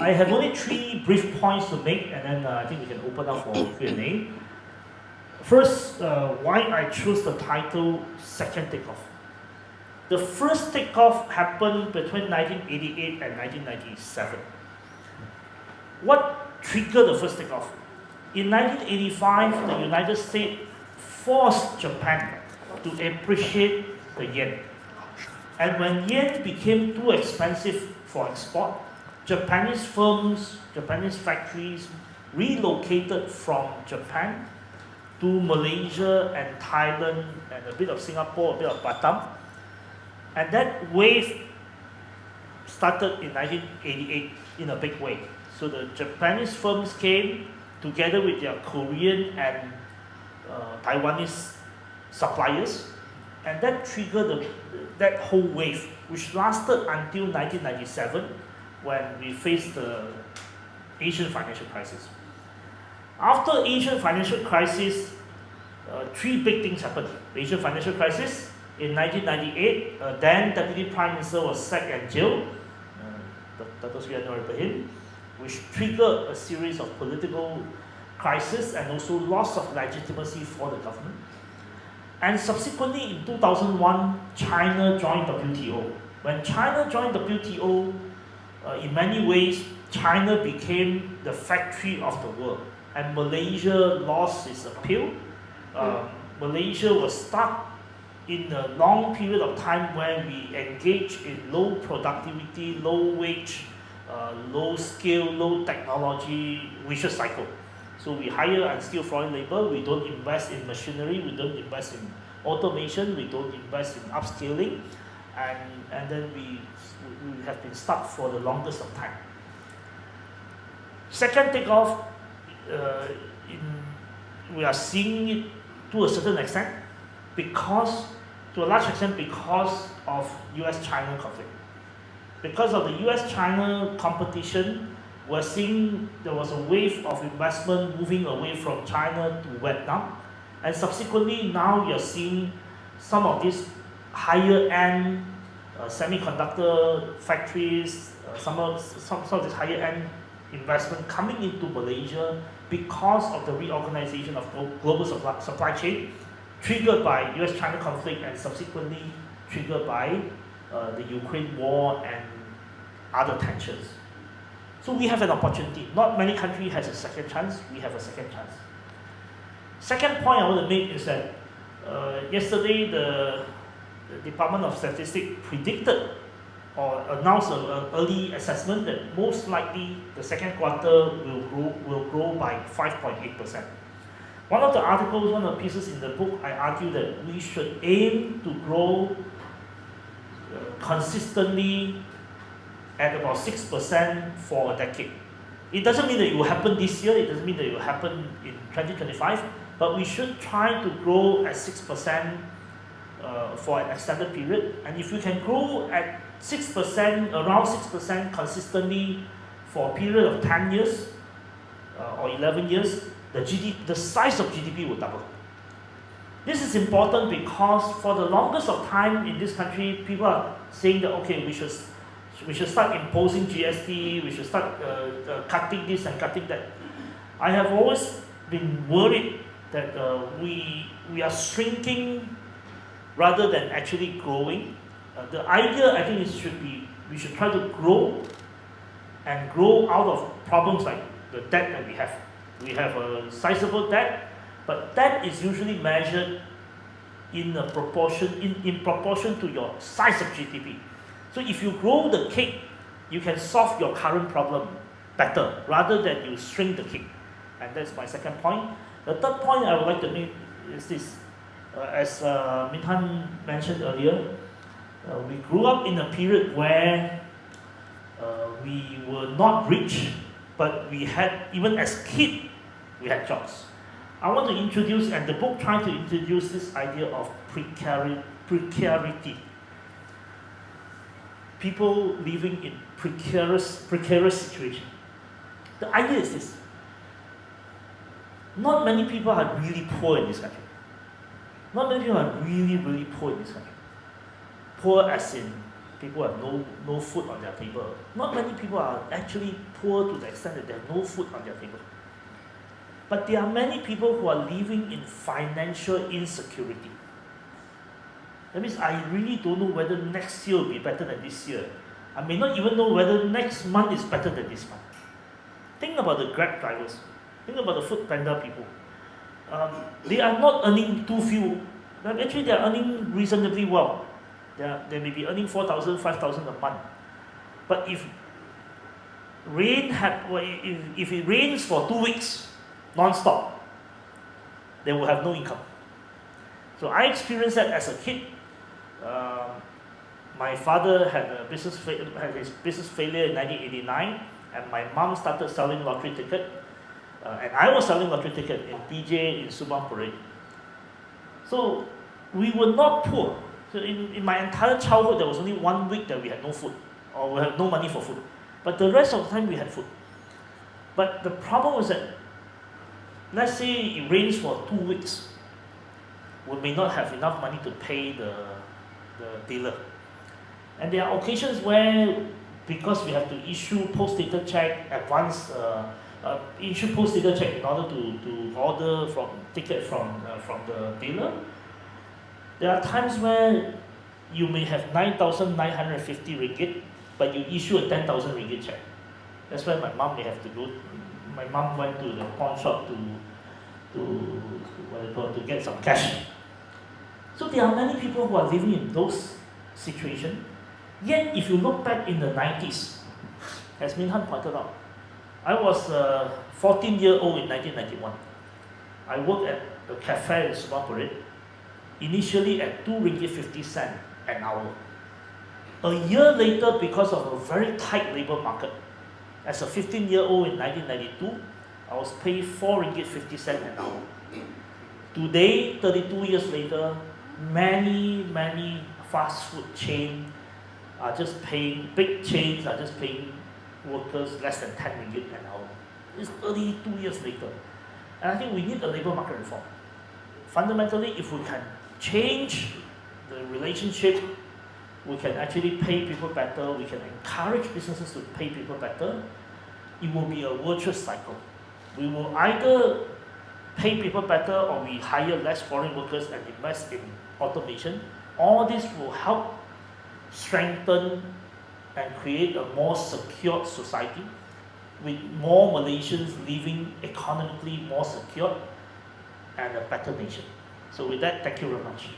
I have only 3 brief points to make, and then I think we can open up for Q&A. First, why I chose the title Second Takeoff. The first takeoff happened between 1988 and 1997. What triggered the first takeoff? In 1985, the United States forced Japan to appreciate the yen. And when yen became too expensive for export, Japanese firms, Japanese factories relocated from Japan to Malaysia and Thailand and a bit of Singapore, a bit of Batam. And that wave started in 1988 in a big way. So the Japanese firms came together with their Korean and Taiwanese suppliers, and that triggered that whole wave, which lasted until 1997 when we faced the Asian financial crisis. After Asian financial crisis, 3 big things happened. The Asian financial crisis in 1998, then Deputy Prime Minister was sacked and jailed, Dato Sri Anwar Ibrahim, which triggered a series of political crisis and also loss of legitimacy for the government. And subsequently in 2001, China joined WTO. When China joined WTO, in many ways, China became the factory of the world, and Malaysia lost its appeal. Malaysia was stuck in a long period of time where we engaged in low productivity, low wage, low skill, low technology vicious cycle. So we hire unskilled foreign labor, we don't invest in machinery, we don't invest in automation, we don't invest in upscaling, and then we have been stuck for the longest of time. Second takeoff, we are seeing it to a certain extent, to a large extent because of US-China conflict. Because of the US-China competition, we're seeing there was a wave of investment moving away from China to Vietnam, and subsequently now you're seeing some of these higher-end semiconductor factories, some of this higher-end investment coming into Malaysia because of the reorganization of global supply chain, triggered by US-China conflict and subsequently triggered by the Ukraine war and other tensions. So we have an opportunity. Not many countries has a second chance. We have a second chance. Second point I want to make is that yesterday the Department of Statistics predicted or announced an early assessment that most likely the second quarter will grow by 5.8%. One of the articles, one of the pieces in the book, I argue that we should aim to grow consistently at about 6% for a decade. It doesn't mean that it will happen this year, it doesn't mean that it will happen in 2025, but we should try to grow at 6% for an extended period. And if we can grow at 6%, around 6% consistently for a period of 10 years or 11 years, the size of GDP will double. This is important because for the longest of time in this country, people are saying that, okay, we should start imposing GST, we should start cutting this and cutting that. I have always been worried that we are shrinking rather than actually growing. The idea, I think, we should try to grow and grow out of problems like the debt that we have. We have a sizable debt, but that is usually measured in proportion to your size of GDP. So if you grow the cake, you can solve your current problem better rather than you shrink the cake. And that's my second point. The third point I would like to make is this. As Min Han mentioned earlier, we grew up in a period where we were not rich, but we had, even as kids, we had jobs. I want to introduce, and the book tries to introduce this idea of precarity. People living in precarious situation. The idea is this. Not many people are really poor in this country. Not many people are really, really poor in this country. Poor as in people have no food on their table. Not many people are actually poor to the extent that they have no food on their table. But there are many people who are living in financial insecurity. That means I really don't know whether next year will be better than this year. I may not even know whether next month is better than this month. Think about the Grab drivers. Think about the food panda people. They are not earning too few. Actually, they are earning reasonably well. They may be earning 4,000, 5,000 a month. But if it rains for 2 weeks non-stop, they will have no income. So I experienced that as a kid. My father had his business failure in 1989, and my mom started selling lottery ticket, and I was selling lottery ticket in PJ in Subang Parade. So we were not poor. So in my entire childhood, there was only 1 week that we had no food, or we had no money for food. But the rest of the time, we had food. But the problem was that, let's say it rains for 2 weeks, we may not have enough money to pay the dealer. And there are occasions where, because we have to issue post-dated check, issue post-dated check in order to order ticket from the dealer, there are times where you may have 9,950 ringgit, but you issue a 10,000 ringgit check. That's why my mom may have to go. My mom went to the pawn shop to get some cash. So there are many people who are living in those situations. Yet, if you look back in the 90s, as Min Han pointed out, I was 14-year-old in 1991. I worked at the cafe in Subang Parade, initially at 2 ringgit 50 cents an hour. A year later, because of a very tight labor market, as a 15-year-old in 1992, I was paid 4 ringgit 50 cents an hour. Today, 32 years later, many fast food chains are just paying, big chains are just paying workers less than 10 ringgit an hour. It's 32 years later. And I think we need a labor market reform. Fundamentally, if we can change the relationship, we can actually pay people better, we can encourage businesses to pay people better, it will be a virtuous cycle. We will either pay people better, or we hire less foreign workers and invest in automation. All this will help strengthen and create a more secure society with more Malaysians living economically more secure and a better nation. So with that, thank you very much.